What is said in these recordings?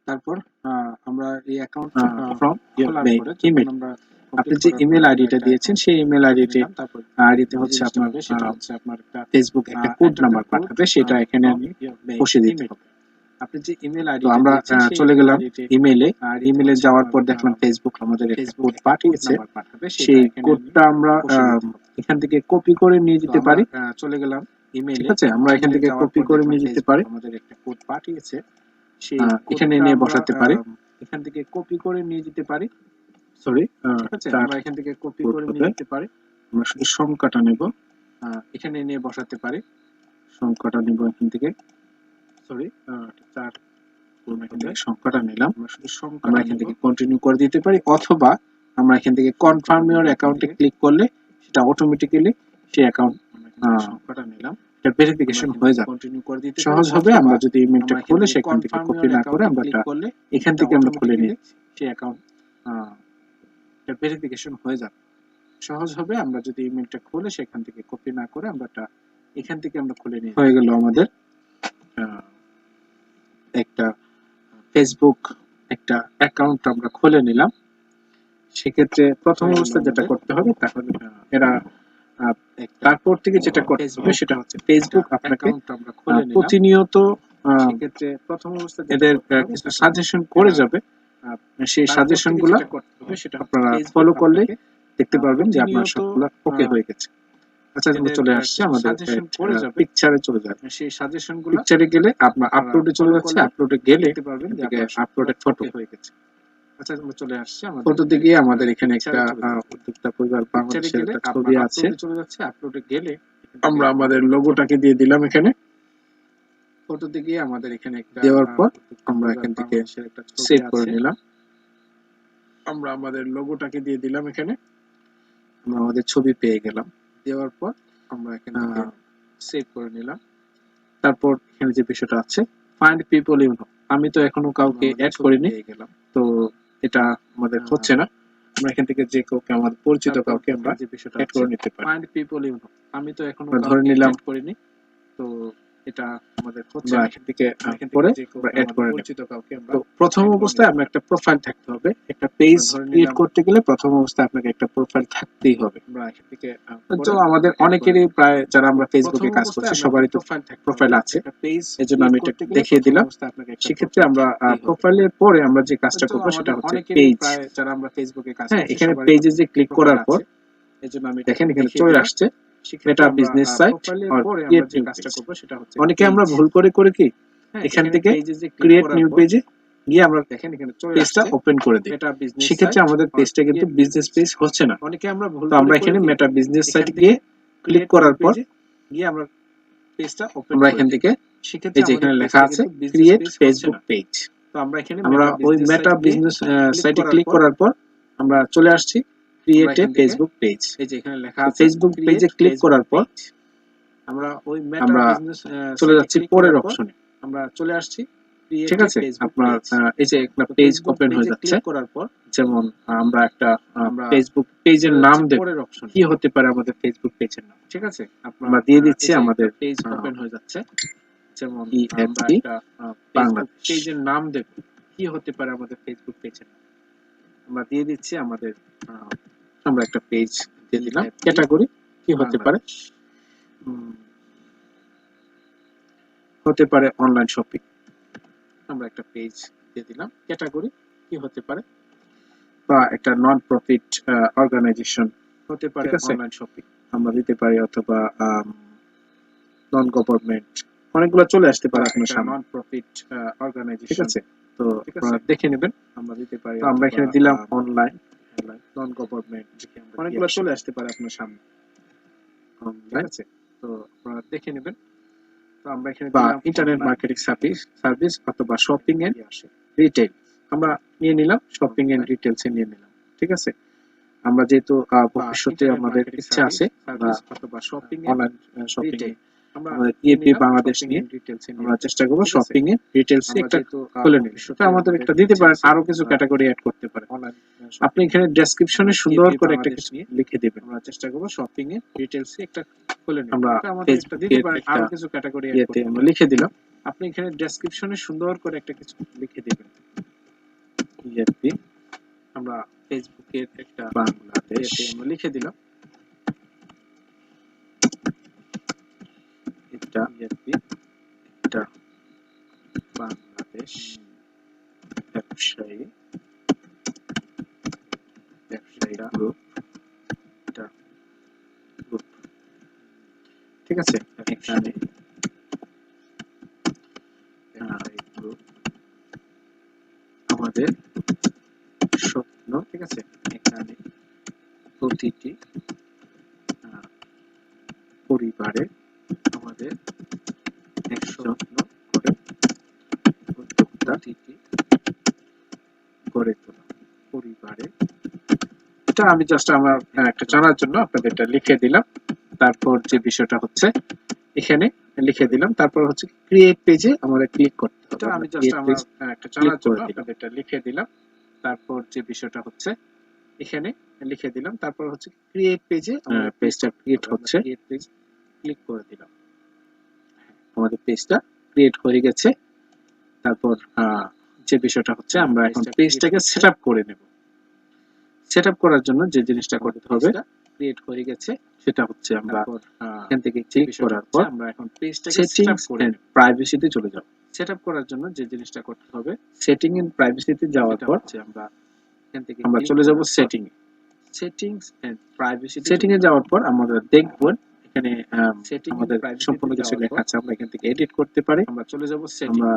তারপর আমরা এই অ্যাকাউন্ট from your খোলার পরে email আমরা আপনি যে ইমেল আইডিটা দিয়েছেন সেই ইমেল আইডিতে হচ্ছে আপনার সেটা হচ্ছে আপনার একটা ফেসবুক একটা কোড নাম্বার পাঠাবে, সেটা এখানে আমি বসিয়ে দিতে হবে। আপনি যে ইমেল তো আইডিটা আমরা দিয়েছেন চলে গেলাম ইমেলে যাওয়ার পর দেখলাম ফেসবুক আমাদের একটা কোড পাঠিয়েছে। সেই কোডটা আমরা এখান থেকে কপি করে নিয়ে যেতে পারি। চলে গেলাম ঠিক আছে, আমরা এখান থেকে কপি করে নিয়ে যেতে পারি, আমাদের একটা কোড পাঠিয়েছে সেই এখানে নিয়ে বসাতে পারি। এখান থেকে কপি করে নিয়ে যেতে পারি। সরি, ঠিক আছে, আমরা এখান থেকে কপি করে নিয়ে যেতে পারি। আমরা শুধু সংখ্যাটা নেব, এখানে নিয়ে বসাতে পারি। সংখ্যাটা নেব এখান থেকে, সরি 4 সংখ্যাটা নিলাম। আমরা এখান থেকে কন্টিনিউ করে দিতে পারি, অথবা আমরা এখান থেকে কনফার্ম ইওর অ্যাকাউন্টে ক্লিক করলে সেটা অটোমেটিক্যালি সেই অ্যাকাউন্ট সংখ্যাটা নিলাম, এটা ভেরিফিকেশন হয়ে যাবে। কন্টিনিউ করে দিতে সহজ হবে। আমরা যদি ইমেলটা খুলে সেখান থেকে কপি না করে আমরা এখান থেকে আমরা খুলে নিই, সেই অ্যাকাউন্ট এটা ভেরিফিকেশন হয়ে যাবে। সহজ হবে। আমরা যদি ইমেলটা খুলে সেখান থেকে কপি না করে আমরা এখান থেকে আমরা খুলে নিই। হয়ে গেল আমাদের একটা ফেসবুক একটা অ্যাকাউন্ট আমরা খুলে নিলাম। সেক্ষেত্রে প্রথম অবস্থায় যেটা করতে হবে তাহলে এরা তারপর থেকে যেটা করতে হবে সেটা হচ্ছে ফেসবুক আপনাকে প্রতিনিয়ত সেক্ষেত্রে প্রথম অবস্থায় এদের কিছু সাজেশন করে যাবে। সেই সাজেশন গুলো আপনারা ফলো করলে দেখতে পারবেন যে আপনার সবগুলো ওকে হয়ে গেছে। আচ্ছা, আমরা চলে আসছি আমাদের পিকচারে চলে যাবে। সেই সাজেশন গুলো পিকচারে গেলে আপনার আপলোডে চলে যাচ্ছে, আপলোডে গেলে দেখতে পারবেন যে আপলোডেড ফটো হয়ে গেছে। আচ্ছা, আমরা চলে আসছি আমাদের ফটোতে গিয়ে আমাদের এখানে একটা উদ্যোক্তা পরিবার বাংলাদেশের একটা ছবি আছে। চলে যাচ্ছে, আপলোডে গেলে আমরা আমাদের লোগোটাকে দিয়ে দিলাম এখানে। ফটোতে গিয়ে আমাদের এখানে একটা দেওয়ার পর আমরা এখান থেকে সেভ করে নিলাম। আমরা আমাদের লোগোটাকে দিয়ে দিলাম এখানে, আমরা আমাদের ছবি পেয়ে গেলাম। দেওয়ার পর আমরা এখানে সেভ করে নিলাম। তারপর এখানে যে বিষয়টা আছে ফাইন্ড পিপল ইউ নো, আমি তো এখনো কাউকে অ্যাড করিনি, তো এটা আমাদের হচ্ছে না। আমরা এখান থেকে যে কাউকে আমাদের পরিচিত কাউকে আমরা যে বিষয়টা অ্যাড করে নিতে পারি। ফাইন্ড পিপল ইউ নো, আমি তো এখনো ধরে নিলাম অ্যাড করিনি, তো এটা আমাদের হচ্ছে না। এখান থেকে করে আমরা অ্যাড করে পরিচিত কাউকে আমরা প্রথম অবস্থায় আমরা একটা প্রোফাইল থাকতে হবে। একটা পেজ ক্রিয়েট করতে গেলে প্রথম অবস্থায় আপনাকে একটা প্রোফাইল থাকতেই হবে। আমরা এখান থেকে তো আমাদের অনেকেরই প্রায় যারা আমরা ফেসবুকে কাজ করছি সবারই তো প্রোফাইল আছে, এজন্য আমি এটা দেখিয়ে দিলাম। সেক্ষেত্রে আমরা প্রোফাইলের পরে আমরা যে কাজটা করব সেটা হচ্ছে পেজ। যারা আমরা ফেসবুকে কাজ হ্যাঁ, এখানে পেজে যে ক্লিক করার পর এজন্য আমি দেখেন এখানে চলে আসছে মেটা বিজনেস সাইট আর ক্রিয়েট নিউ পেজ। অনেকে আমরা ভুল করে কি এখান থেকে ক্রিয়েট নিউ পেজে গিয়ে আমরা দেখেন এখানে পেজটা ওপেন করে দিই। সেক্ষেত্রে আমাদের পেজটা কিন্তু বিজনেস পেজ হচ্ছে না। অনেকে আমরা ভুল তো আমরা এখানে মেটা বিজনেস সাইটে গিয়ে ক্লিক করার পর আমরা পেজটা ওপেন আমরা এখান থেকে এই যে এখানে লেখা আছে ক্রিয়েট ফেসবুক পেজ, তো আমরা এখানে আমরা ওই মেটা বিজনেস সাইটে ক্লিক করার পর আমরা চলে আসছি ক্রিয়েট এ ফেসবুক পেজ। এই যে এখানে লেখা আছে ফেসবুক পেজে ক্লিক করার পর আমরা ওই আমরা চলে যাচ্ছি পরের অপশনে। আমরা চলে আসছি ঠিক আছে, আপনার এই যে একটা পেজ ওপেন হয়ে যাচ্ছে। যেমন আমরা একটা ফেসবুক পেজের নাম দেব, কি হতে পারে আমাদের ফেসবুক পেজের নাম। ঠিক আছে, আমরা দিয়ে দিচ্ছি আমাদের পেজ ওপেন হয়ে যাচ্ছে। যেমন আমরা একটা বাংলাদেশ পেজের নাম দেব, কি হতে পারে আমাদের ফেসবুক পেজের নাম। আমরা দিয়ে দিচ্ছি আমাদের আমরা একটা পেজ দিয়ে দিলাম। ক্যাটাগরি কি হতে পারে, হতে পারে অনলাইন শপিং। আমরা একটা পেজ দিয়ে দিলাম। ক্যাটাগরি কি হতে পারে, বা একটা নন প্রফিট অর্গানাইজেশন হতে পারে অনলাইন শপিং আমরা দিতে পারি, অথবা নন গভর্নমেন্ট, অনেকগুলো চলে আসতে পারে আপনার সামনে। নন প্রফিট অর্গানাইজেশন, ঠিক আছে, তো আপনারা দেখে নেবেন। আমরা দিতে পারি, আমরা এখানে দিলাম অনলাইন, নন গভর্নমেন্ট, অনেকগুলো চলে আসতে পারে আপনার সামনে। ঠিক আছে, তো আপনারা দেখে নেবেন। তো আমরা এখানে দিলাম ইন্টারনেট মার্কেটিং সার্ভিস অথবা শপিং এন্ড রিটেল, আমরা নিয়ে নিলাম শপিং এন্ড রিটেলস এ নিয়ে নিলাম। ঠিক আছে, আমরা যেহেতু ভবিষ্যতে আমাদের ইচ্ছা আছে অথবা শপিং অনলাইন শপিং আমরা ইএপি বাংলাদেশ নিয়ে আমরা চেষ্টা করব শপিং এ রিটেলস এ একটা খুলে নিতে। সেটা আমাদের একটা দিতে পারেন, আরো কিছু ক্যাটাগরি অ্যাড করতে পারেন। আপনি এখানে ডেসক্রিপশনে সুন্দর করে একটা কিছু লিখে দিবেন। আমরা চেষ্টা করব শপিং এ রিটেলস এ একটা খুলে নিতে। আমরা আমাদের একটা দিতে পারেন, আরো কিছু ক্যাটাগরি অ্যাড করতে আমরা লিখে দিলাম। আপনি এখানে ডেসক্রিপশনে সুন্দর করে একটা কিছু লিখে দিবেন। এফবি আমরা ফেসবুকের একটা বাংলাদেশ আমরা লিখে দিলাম এটা এফবি এটা বাংলাদেশ ব্যবসায়ী গ্রুপ এটা গ্রুপ ঠিক আছে এখানে গ্রুপ আমাদের স্বপ্ন ঠিক আছে এখানে প্রতিটি পরিবারে আমাদের এক স্বপ্ন করে উদ্যোক্তা গড়ে তোলা পরিবারে এটা আমি জাস্ট আমার একটা জানার জন্য আপনাদের এটা লিখে দিলাম তারপর যে বিষয়টা হচ্ছে এখানে লিখে দিলাম তারপর হচ্ছে ক্রিয়েট পেজে আমাদের ক্লিক করতে হবে এটা আমি জাস্ট আমার একটা জানার জন্য আপনাদের এটা লিখে দিলাম তারপর যে বিষয়টা হচ্ছে এখানে লিখে দিলাম তারপর হচ্ছে ক্রিয়েট পেজে আমাদের পেজটা ক্রিয়েট হচ্ছে ক্রিয়েট পেজ ক্লিক করে দিলাম আমাদের পেজটা ক্রিয়েট হয়ে গেছে তারপর যে বিষয়টা হচ্ছে আমরা এখন পেজটাকে সেটআপ করে নেব সেটআপ করার জন্য যে জিনিসটা করতে হবে ক্রিয়েট হয়ে গেছে সেটা হচ্ছে আমরা এখান থেকে ক্লিক করার পর আমরা এখন পেজটাকে সেটিংস এন্ড প্রাইভেসিতে চলে যাব সেটআপ করার জন্য যে জিনিসটা করতে হবে সেটিং এন্ড প্রাইভেসিতে যাওয়ার পর আমরা এখান থেকে আমরা চলে যাব সেটিং এ সেটিংস এন্ড প্রাইভেসি সেটিং এ যাওয়ার পর আমরা দেখব এখানে আমাদের সম্পূর্ণ কিছু লেখা আছে আমরা এখান থেকে এডিট করতে পারি আমরা চলে যাব সেটিং আমরা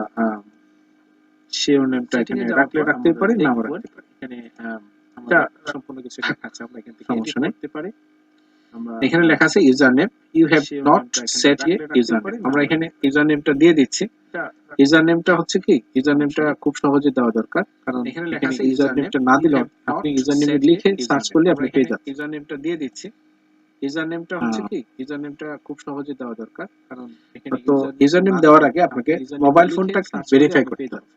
শিরোনামটা এখানে রাখতে পারি নাও রাখতে পারি এখানে আমাদের সম্পূর্ণ কিছু লেখা আছে আমরা এখান থেকে এডিট করতে পারি এখানে লেখা আছে user name you have not set it user name আমরা এখানে ইউজার নেমটা দিয়ে দিচ্ছি ইউজার নেমটা হচ্ছে কি ইউজার নেমটা খুব সহজে দেওয়া দরকার কারণ এখানে লেখা আছে ইউজার নেমটা না দিলে আপনি ইউজার নেম লিখে সার্চ করলে আপনি পেয়ে যাবেন ইউজার নেমটা দিয়ে দিচ্ছি ইউজার নেমটা হচ্ছে কি ইউজার নেমটা খুব সহজে দেওয়া দরকার কারণ এখানে তো ইউজার নেম দেওয়ার আগে আপনাকে মোবাইল ফোনটা ভেরিফাই করতে হবে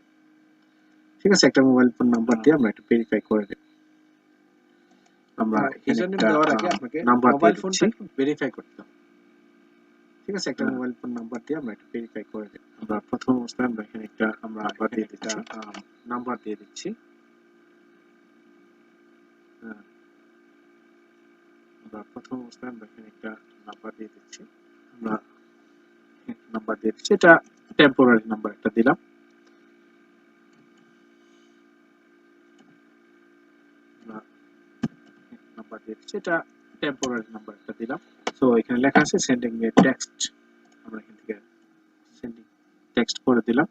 ঠিক আছে একটা মোবাইল ফোন নাম্বার দিয়ে আমরা একটু ভেরিফাই করে দেব আমরা ইউজার নেম দেওয়ার আগে আপনাকে মোবাইল ফোনটা ভেরিফাই করতে হবে ঠিক আছে একটা মোবাইল ফোন নাম্বার দিয়ে আমরা একটু ভেরিফাই করে দেব আমরা প্রথম অবস্থায় আমরা এখানে একটা আমরা নাম্বার দিয়ে দিচ্ছি নাম্বার দিয়ে দিচ্ছি আমরা প্রথম অবস্থায় আমরা এখানে একটা নাম্বার দিয়ে দিচ্ছি আমরা নাম্বার দিয়ে দিচ্ছি এটা টেম্পোরারি নাম্বার একটা দিলাম নাম্বার দিয়ে দিচ্ছি এটা টেম্পোরারি নাম্বার একটা দিলাম সো এখানে লেখা আছে সেন্ডিং এ টেক্সট আমরা এখান থেকে সেন্ডিং টেক্সট করে দিলাম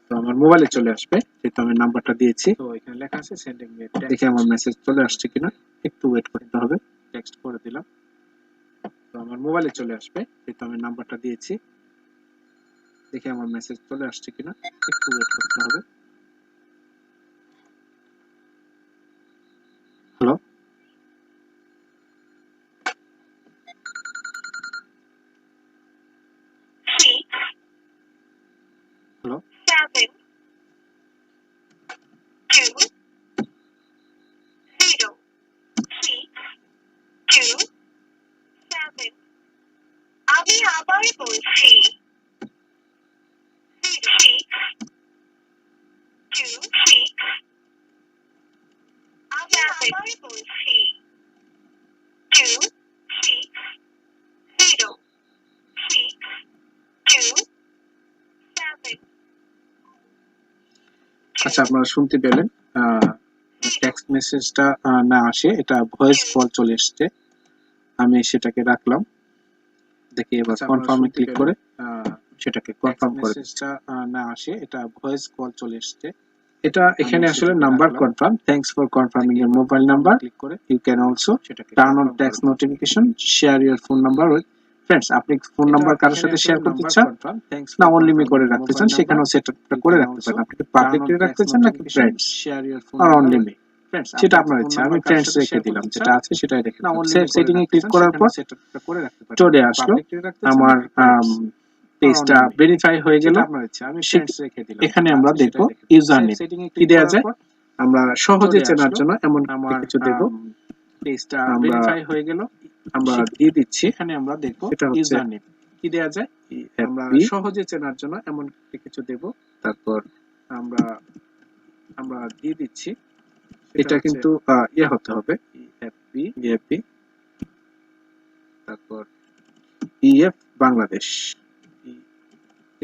তো আমার মোবাইলে চলে আসবে যেহেতু আমি নাম্বারটা দিয়েছি তো এখানে লেখা আছে সেন্ডিং এ দেখি আমার মেসেজ চলে আসছে কিনা একটু ওয়েট করতে হবে টেক্সট করে দিলাম তো আমার মোবাইলে চলে আসবে যেহেতু আমি নাম্বারটা দিয়েছি দেখি আমার মেসেজ চলে আসছে কিনা একটু ওয়েট করতে হবে হ্যালো হ্যালো 7 2 0 6 2 7 আমি আবার বলছি 6 2 6 আমি আবার বলছি 2 6 0 6 2 7 আচ্ছা আপনারা শুনতে পেলেন টেক্সট মেসেজটা না আসে এটা ভয়েস কল চলে এসেছে আমি সেটাকে রাখলাম দেখি এবার কনফার্মে ক্লিক করে সেটাকে কনফার্ম করে মেসেজটা না আসে এটা ভয়েস কল চলে এসেছে এটা এখানে আসলে number confirm thanks for confirming your mobile number click করে you can also turn on text notification share your phone number with friends আপনি ফোন নাম্বার কারোর সাথে শেয়ার করতে চান না অনলি মি করে রাখতে চান সেখানেও সেটআপটা করে রাখতে পারেন আপনি পাবলিকলি রাখতে চান নাকি ফ্রেন্ডস শেয়ার ইওর ফোন আর অনলি মি সেটা আপনার ইচ্ছা আমি ফ্রেন্ডস রেখে দিলাম যেটা আছে সেটাই রেখে দিলাম সেটিং এ ক্লিক করার পর সেটআপটা করে রাখতে পারেন চলে আসলো আমার পেজটা ভেরিফাই হয়ে গেল আপনার ইচ্ছা আমি ফ্রেন্ডস রেখে দিলাম এখানে আমরা দেখব ইউজার নেম কি দেয়া যায় আমরা সহজে চেনার জন্য এমন কিছু দেব পেজটা ভেরিফাই হয়ে গেল আমরা দিয়ে দিচ্ছি এখানে আমরা দেখব এটা হচ্ছে ইউজার নেম কি দেয়া যায় আমরা FB সহজে চেনার জন্য এমন কিছু দেব তারপর আমরা আমরা দিয়ে দিচ্ছি, এটা কিন্তু ইয়ে হতে হবে, EFP, তারপর ইএফ বাংলাদেশ,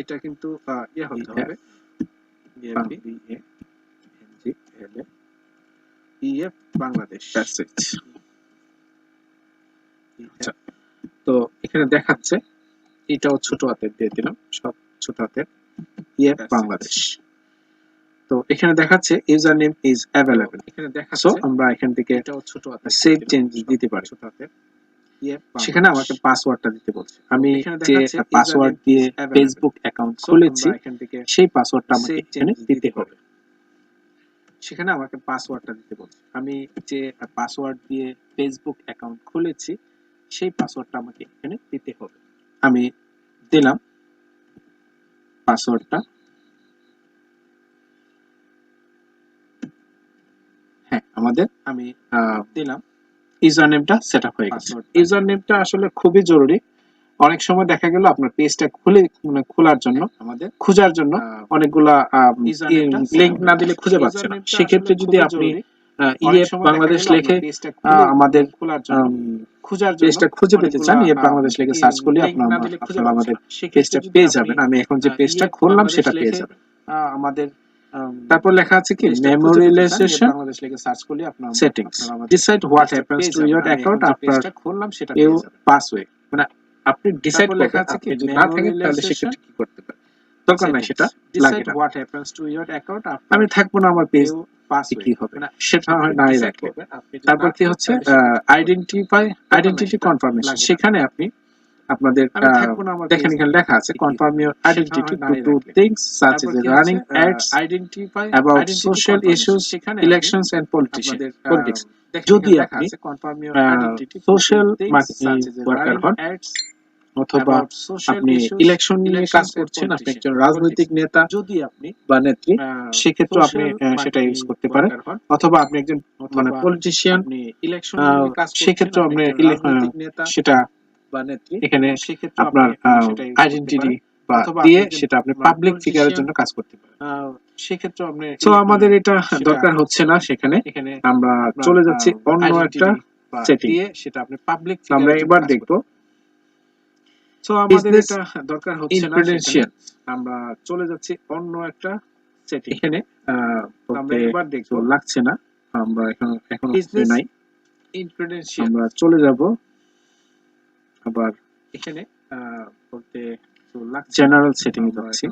এটা কিন্তু ইয়ে হতে হবে, EF বাংলাদেশ। আচ্ছা, তো এখানে দেখাচ্ছে এটাও ছোট হাতের দিয়ে দিলাম, সব ছোট হাতের, ইএফ বাংলাদেশ। তো এখানে দেখাচ্ছে ইউজার নেম ইজ অ্যাভেলেবল, এখানে দেখাচ্ছে সো আমরা এখান থেকে এটাও ছোট হাতের সেভ চেঞ্জ দিতে পারি। ছোট হাতের, সেখানে আমাকে পাসওয়ার্ডটা দিতে বলছে। আমি এখানে যে দেখাচ্ছে পাসওয়ার্ড দিয়ে ফেসবুক অ্যাকাউন্ট খুলেছি এখান থেকে সেই পাসওয়ার্ডটা আমাকে এখানে দিতে হবে। সেখানে আমাকে পাসওয়ার্ডটা দিতে বলছে। আমি যে পাসওয়ার্ড দিয়ে ফেসবুক অ্যাকাউন্ট খুলেছি সেই পাসওয়ার্ডটা আমাকে এখানে দিতে হবে। আমি দিলাম পাসওয়ার্ডটা, হ্যাঁ আমাদের আমি দিলাম ইউজার নেমটা সেট আপ হয়ে গেছে। ইউজার নেমটা আসলে খুবই জরুরি। অনেক সময় দেখা গেল আপনার পেজটা খোলার জন্য, আমাদের খোঁজার জন্য অনেকগুলা লিংক না দিলে খুঁজে পাচ্ছে না। সেক্ষেত্রে যদি আপনি ইএফ বাংলাদেশ লিখে আমাদের পেজটা খুঁজে পেতে চান, ইএফ বাংলাদেশ লিখে সার্চ করলে আপনারা আমাদের পেজটা পেয়ে যাবেন। আমি এখন যে পেজটা খুললাম সেটা পেয়ে যাবেন। আমাদের তারপর লেখা আছে কি মেমোরিয়ালাইজেশন বাংলাদেশ লিখে সার্চ করলে আপনারা settings, decide what happens to your account after খুললাম সেটা ইউ পেয়ে যাবেন। পাসওয়ে, মানে আপনি ডিসাইড করবেন লেখা আছে কি আপনি যদি না থাকে তাহলে সেক্ষেত্রে কি করতে পারেন, দরকার নাই সেটা লাগে না। What happens to your account আমি থাকবো না, আমার পেজ পাসওয়ে কি হবে সেটা হয় নাই রাখলে। তারপর কি হচ্ছে আইডেন্টিটি কনফার্মেশন, সেখানে আপনি আপনাদের দেখেন এখানে লেখা আছে confirm your identity to do things such as running ads about social issues, elections and politics. যদি আপনি সোশ্যাল ওয়ার্কার হন অথবা আপনি ইলেকশন নিয়ে কাজ করছেন, আপনি একজন রাজনৈতিক নেতা যদি আপনি বা নেত্রী, সেক্ষেত্রে আপনি সেটা ইউজ করতে পারেন। অথবা আপনি একজন মানে পলিটিশিয়ান, ইলেকশন নিয়ে কাজ করছেন, সেক্ষেত্রে আপনি রাজনৈতিক নেতা সেটা বা নেত্রী, এখানে সেক্ষেত্রে আপনার আইডেন্টিটি বা দিয়ে সেটা আপনি পাবলিক ফিগারের জন্য কাজ করতে পারেন। সেক্ষেত্রে আপনি তো আমাদের এটা দরকার হচ্ছে না, সেখানে আমরা চলে যাচ্ছি অন্য একটা সেটিং, সেটা আপনি পাবলিক আমরা এবার দেখব সো আমাদের এটা দরকার হচ্ছে না, আমরা চলে যাচ্ছি অন্য একটা সেটিং। এখানে আমরা এবার দেখব লাগছে না, আমরা এখন নাই, ইনক্রেডেনশিয়াল আমরা চলে যাব আবার এখানে বলতে জেনারেল সেটিং এ যাচ্ছি।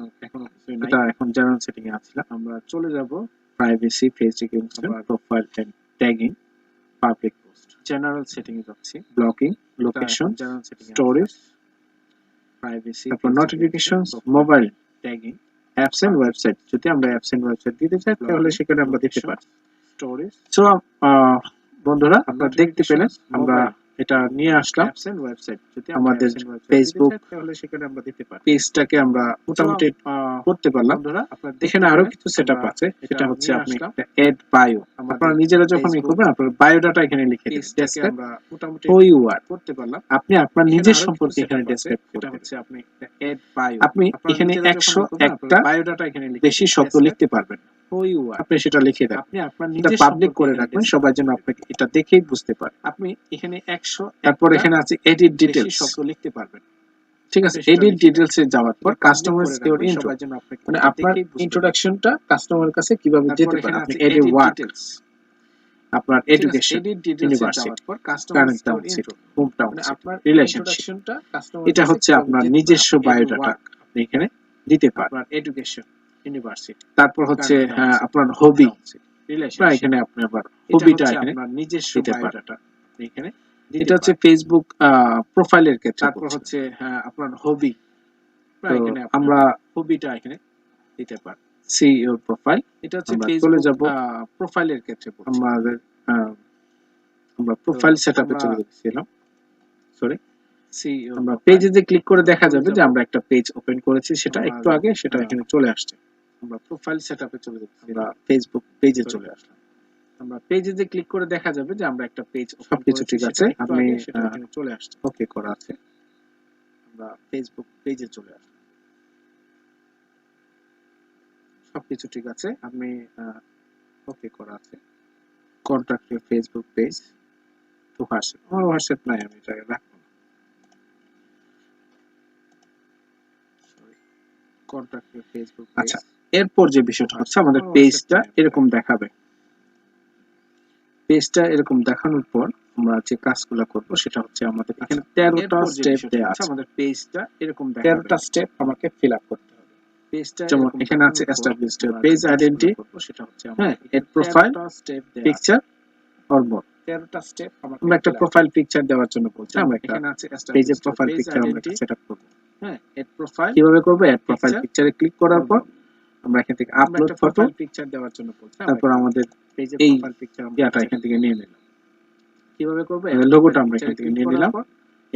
এটা এখন জেনারেল সেটিং এ আছিলাম, আমরা চলে যাব privacy, face recognition, profile and tagging, public post, general setting এ যাচ্ছি, ব্লকিং, লোকেশন, স্টোরেজ, প্রাইভেসি, তারপর notifications, mobile tagging, apps and website. যদি আমরা অ্যাপস এন্ড ওয়েবসাইট দিতে চাই তাহলে সেখানে আমরা দিতে পারি। স্টোরেজ। সো বন্ধুরা আপনারা দেখতে পেলেন আমরা এটা নিয়ে আসলাম অ্যাপস এন্ড ওয়েবসাইট। যদি আমাদের ফেসবুক তাহলে সেখানে আমরা দিতে পারি। পেজটাকে আমরা মোটামুটি করতে পারলাম। এখানে আরো কিছু সেটআপ আছে, সেটা হচ্ছে আপনি একটা এড বায়ো, আপনারা নিজেরা যখন করবেন আপনার বায়োডাটা এখানে লিখে দিন, ডেসক্রাইব হু ইউ আর করতে পারলাম। আপনি আপনার নিজের সম্পর্কে এখানে ডেসক্রাইব করতে হচ্ছে আপনি একটা এড বায়ো, আপনি এখানে 101টা বায়োডাটা এখানে বেশি শব্দ লিখতে পারবেন, আপনি সেটা লিখে দেন, আপনি আপনার নিজের পাবলিক করে রাখবেন, সবাই যেন আপনাকে এটা দেখেই বুঝতে পারে। আপনি এখানে 100 তারপর এখানে আছে এডিট ডিটেইলস শব্দ লিখতে পারবেন, ঠিক আছে। এডিট ডিটেইলস এ যাওয়ার পর কাস্টমার ইওর ইন্ট্রো, মানে আপনার ইন্ট্রোডাকশনটা কাস্টমারের কাছে কিভাবে যেতে পারে, আপনি এডিট ওয়ার্ক, আপনার education, university, current town city, home town city, relationship, এটা হচ্ছে আপনার নিজস্ব বায়োডাটা আপনি এখানে দিতে পারেন, এডুকেশন, ইউনিভার্সিটি। তারপর হচ্ছে আপনার হবি, এখানে আপনি আবার হবিটা এখানে নিজস্ব দিতে পারেন। বায়োডাটা আপনি এখানে, এটা হচ্ছে ফেসবুক প্রোফাইলের ক্ষেত্রে। তারপর হচ্ছে আপনার হবি, এখানে আমরা হবিটা এখানে দিতে পারেন। সি ইওর প্রোফাইল, এটা হচ্ছে চলে যাব প্রোফাইলের ক্ষেত্রে। আমাদের আমরা প্রোফাইল সেটআপে চলে গেছিলাম, সরি আমরা পেজে যে ক্লিক করে দেখা যাবে যে আমরা একটা পেজ ওপেন করেছি, সেটা একটু আগে সেটা এখানে চলে আসছে। আমরা প্রোফাইল সেটআপে চলে যাচ্ছি, আমরা ফেসবুক পেজে চলে আসলাম, আমরা পেজে যে ক্লিক করে দেখা যাবে যে আমরা একটা পেজ সবকিছু ঠিক আছে, আপনি সেটা এখানে চলে আসছে, ওকে করা আছে। আমরা ফেসবুক পেজে চলে আসলাম, সবকিছু ঠিক আছে। আপনি ওকে করা আছে। Contact your Facebook page to WhatsApp. আমার হোয়াটসঅ্যাপ নাই, আমি এটা রাখবো না। Contact your Facebook page. আচ্ছা, এরপর যে বিষয়টা হচ্ছে আমাদের পেজটা এরকম দেখাবে। পেজটা এরকম দেখানোর পর আমরা যে কাজগুলো করব সেটা হচ্ছে আমাদের এখানে 13টা স্টেপ দেয়া আছে। আমাদের পেজটা এরকম দেখাবে। 13টা স্টেপ আমাকে ফিল আপ করতে হবে। পেজটা যেমন এখানে আছে এস্টাবলিশ পেজ আইডেন্টিটি, সেটা হচ্ছে আমাদের এর প্রোফাইল, পিকচার অর মোর। 13টা স্টেপ আমরা একটা প্রোফাইল পিকচার দেওয়ার জন্য বলছি। আমরা এখানে আছে পেজের প্রোফাইল পিকচার আমরা সেটআপ করব। হ্যাঁ, এর প্রোফাইল কিভাবে করব? এর প্রোফাইল পিকচারে ক্লিক করার পর আমরা এখান থেকে আপলোড ফটো পিকচার দেওয়ার জন্য বলছি। তারপর আমাদের পেজের প্রোফাইল পিকচার আমরা এখান থেকে নিয়ে নিলাম। কিভাবে করব? এর লোগোটা আমরা এখান থেকে নিয়ে নিলাম।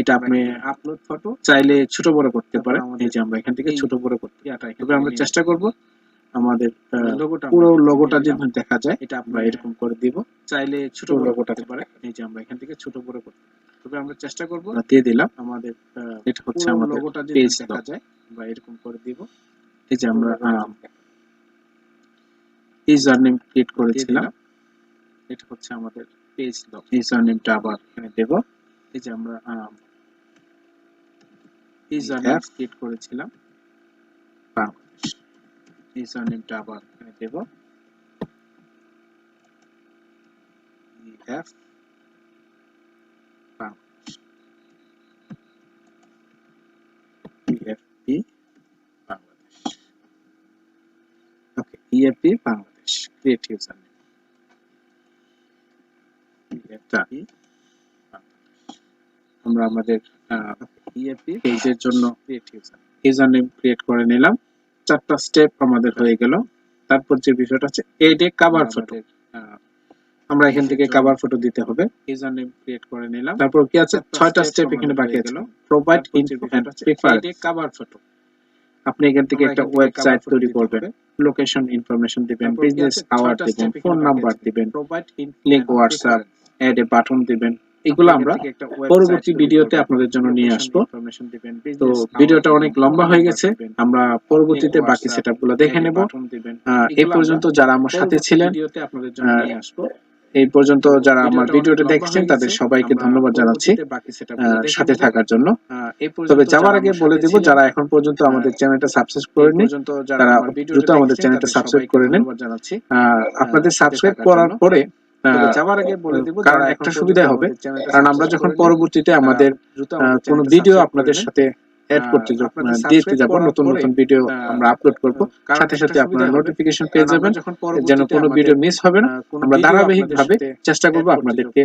এটা আপনি আপলোড ফটো চাইলে ছোট বড় করতে পারেন। এই যে আমরা এখান থেকে ছোট বড় করতে, তবে আমরা চেষ্টা করব আমাদের পুরো লোগোটা যেন দেখা যায়, এটা আমরা এরকম করে দিব। চাইলে ছোট লোগোটা করতে পারে। এই যে আমরা এখান থেকে ছোট বড় করতে, তবে আমরা চেষ্টা করব দিয়ে দিলাম। আমাদের এটা হচ্ছে আমাদের লোগোটা যেন দেখা যায়, বা এরকম করে দিব। এই যে আমরা ইউজার নেম ক্রিয়েট করেছিলাম, এটা হচ্ছে আমাদের পেজ লগ। ইউজার নেমটা আবার এখানে দেব। এই যে আমরা ইউজার নেম ক্রিয়েট করেছিলাম বাংলাদেশ। ইউজার নেমটা আবার এখানে দেব। ইএফ বাংলাদেশ, ইএফপি বাংলাদেশ। ওকে, ইএফপি বাংলাদেশ ক্রিয়েট ইউজার নেম। ইএফপি আমরা আমাদের ইএফপি পেজের জন্য ক্রিয়েট ইউজার নেম ক্রিয়েট করে নিলাম। 4টা স্টেপ আমাদের হয়ে গেল। তারপর যে বিষয়টা আছে এড এ কভার ফটো, আমরা এখান থেকে কভার ফটো দিতে হবে। ইউজার নেম ক্রিয়েট করে নিলাম। তারপর কি আছে? 6টা স্টেপ এখানে বাকি আছে। Provide info and preference cover photo. আপনি এখান থেকে একটা ওয়েবসাইট তৈরি করবেন, লোকেশন ইনফরমেশন দিবেন, বিজনেস আওয়ার দিবেন, ফোন নাম্বার দিবেন, link WhatsApp, add a button দিবেন। এগুলো আমরা পরবর্তী ভিডিওতে আপনাদের জন্য নিয়ে আসবো। তো ভিডিওটা অনেক লম্বা হয়ে গেছে, আমরা পরবর্তীতে বাকি সেটআপগুলো দেখে নেব। এই পর্যন্ত যারা আমার সাথে ছিলেন, এই পর্যন্ত যারা আমার ভিডিওটা দেখছেন তাদের সবাইকে ধন্যবাদ জানাচ্ছি সাথে থাকার জন্য। তবে যাওয়ার আগে বলে দেব, যারা এখন পর্যন্ত আমাদের চ্যানেলটা সাবস্ক্রাইব করেনি তারা দ্রুত আমাদের চ্যানেলটা সাবস্ক্রাইব করে নেন। আপনাদের সাবস্ক্রাইব করার পরে যাওয়ার আগে বলে দেব, কারণ একটা সুবিধা হবে, কারণ আমরা যখন পরবর্তীতে আমাদের কোনো ভিডিও আপনাদের সাথে এড করতে দিতে যাব, নতুন নতুন ভিডিও আমরা আপলোড করব, সাথে সাথে আপনারা নোটিফিকেশন পেয়ে যাবেন, যেন কোনো ভিডিও মিস হবে না। আমরা ধারাবাহিকভাবে চেষ্টা করব আপনাদেরকে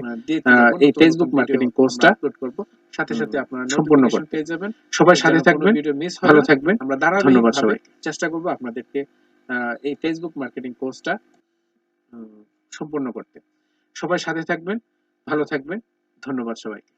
এই ফেসবুক মার্কেটিং কোর্সটা আপলোড করব, সাথে সাথে আপনারা সম্পূর্ণ করতে পেয়ে যাবেন। সবাই সাথে থাকবেন, ভালো থাকবেন, আমরা ধন্যবাদ সবাইকে। চেষ্টা করব আপনাদেরকে এই ফেসবুক মার্কেটিং কোর্সটা সম্পূর্ণ করতে। সবাই সাথে থাকবেন, ভালো থাকবেন, ধন্যবাদ সবাইকে।